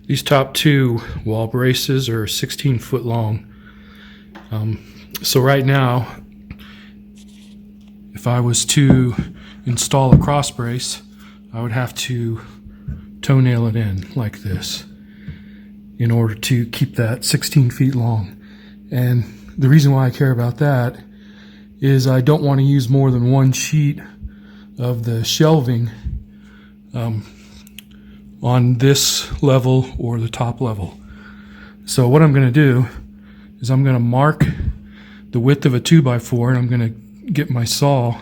These top two wall braces are 16 foot long. So right now, if I was to install a cross brace, I would have to toenail it in like this in order to keep that 16 feet long. And the reason why I care about that is I don't want to use more than one sheet of the shelving on this level or the top level. So what I'm going to do is I'm going to mark the width of a 2x4, and I'm going to get my saw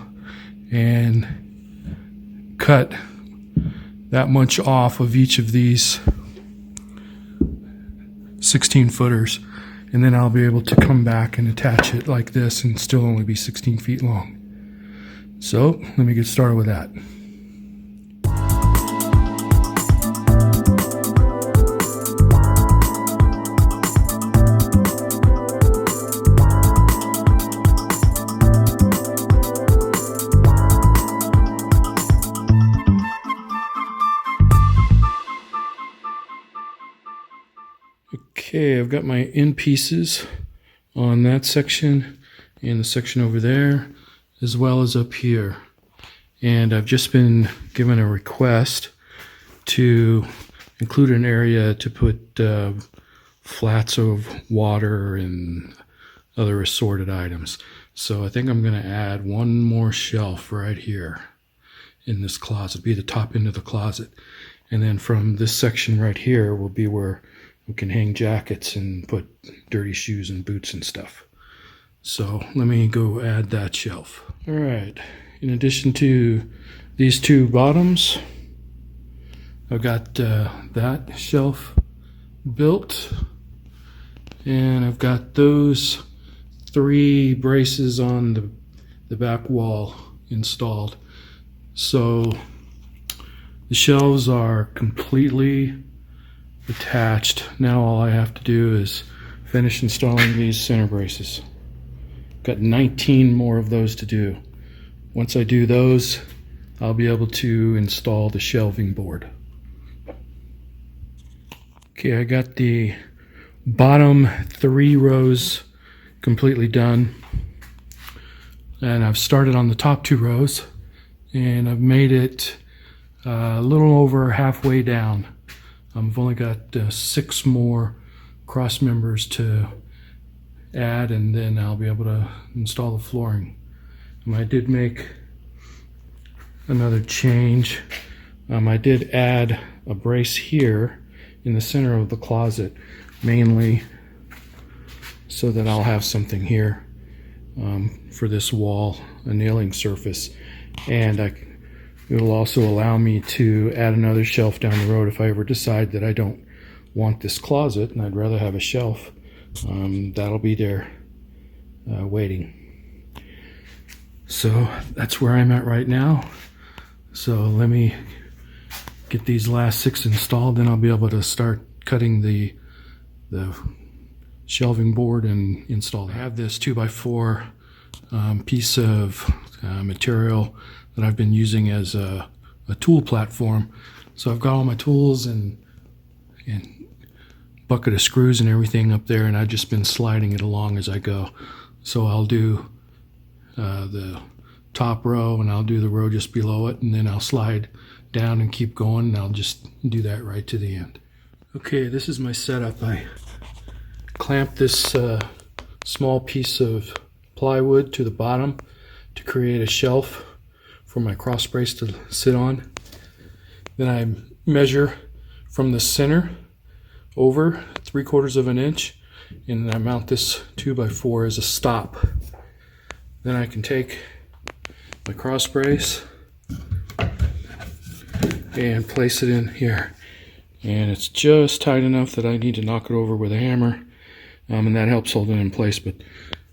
and cut that much off of each of these 16 footers, and then I'll be able to come back and attach it like this and still only be 16 feet long. So let me get started with that. Okay, I've got my end pieces on that section and the section over there, as well as up here. And I've just been given a request to include an area to put flats of water and other assorted items. So I think I'm going to add one more shelf right here in this closet, be the top end of the closet. And then from this section right here will be where we can hang jackets and put dirty shoes and boots and stuff. So let me go add that shelf. All right, in addition to these two bottoms, I've got that shelf built, and I've got those 3 braces on the back wall installed. So the shelves are completely attached. Now all I have to do is finish installing these center braces. Got 19 more of those to do. Once I do those, I'll be able to install the shelving board. Okay, I got the bottom 3 rows completely done, and I've started on the top 2 rows, and I've made it a little over halfway down. I've only got 6 more cross members to add, and then I'll be able to install the flooring. I did make another change. I did add a brace here in the center of the closet, mainly so that I'll have something here for this wall, a nailing surface, and it will also allow me to add another shelf down the road if I ever decide that I don't want this closet and I'd rather have a shelf. That'll be there waiting. So that's where I'm at right now. So let me get these last 6 installed, then I'll be able to start cutting the shelving board and install. I have this 2x4 piece of material that I've been using as a tool platform. So I've got all my tools and bucket of screws and everything up there, and I've just been sliding it along as I go. So I'll do the top row, and I'll do the row just below it, and then I'll slide down and keep going, and I'll just do that right to the end. Okay, this is my setup. I clamped this small piece of plywood to the bottom to create a shelf for my cross brace to sit on. Then I measure from the center over 3/4 of an inch, and I mount this 2x4 as a stop. Then I can take my cross brace and place it in here, and it's just tight enough that I need to knock it over with a hammer, and that helps hold it in place. But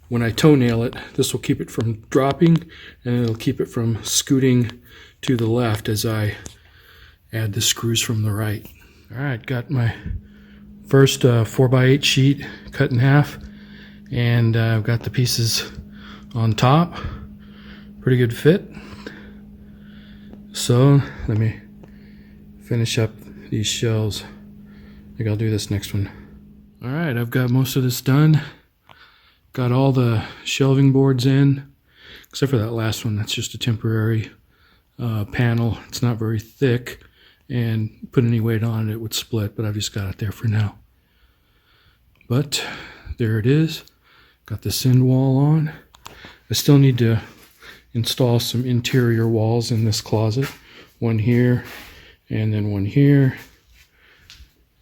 when I toenail it, this will keep it from dropping, and it'll keep it from scooting to the left as I add the screws from the right. All right, got my first 4x8 sheet cut in half, and I've got the pieces on top. Pretty good fit. So let me finish up these shelves think I'll do this next one. All right, I've got most of this done. Got all the shelving boards in, except for that last one. That's just a temporary panel. It's not very thick, and put any weight on it, it would split, but I've just got it there for now. But there it is. Got this end wall on. I still need to install some interior walls in this closet. One here, and then one here.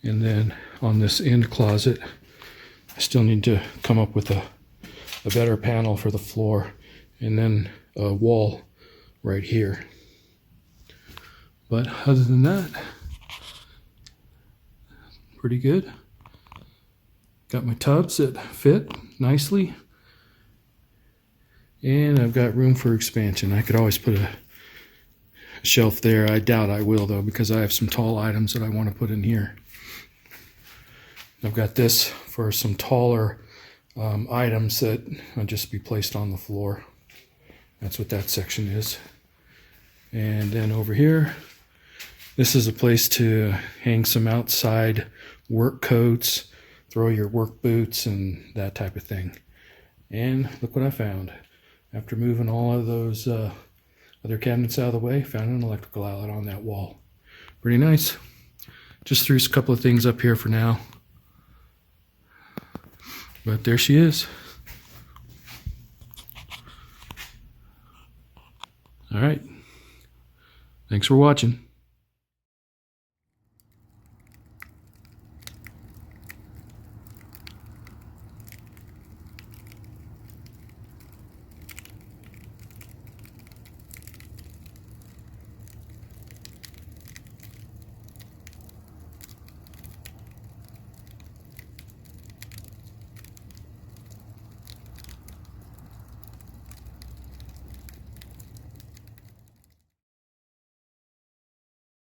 And then on this end closet, I still need to come up with a better panel for the floor, and then a wall right here. But other than that, pretty good. Got my tubs that fit nicely, and I've got room for expansion. I could always put a shelf there. I doubt I will, though, because I have some tall items that I want to put in here. I've got this for some taller items that will just be placed on the floor. That's what that section is. And then over here, this is a place to hang some outside work coats, throw your work boots, and that type of thing. And look what I found. After moving all of those other cabinets out of the way, found an electrical outlet on that wall. Pretty nice. Just threw a couple of things up here for now. But there she is. All right. Thanks for watching.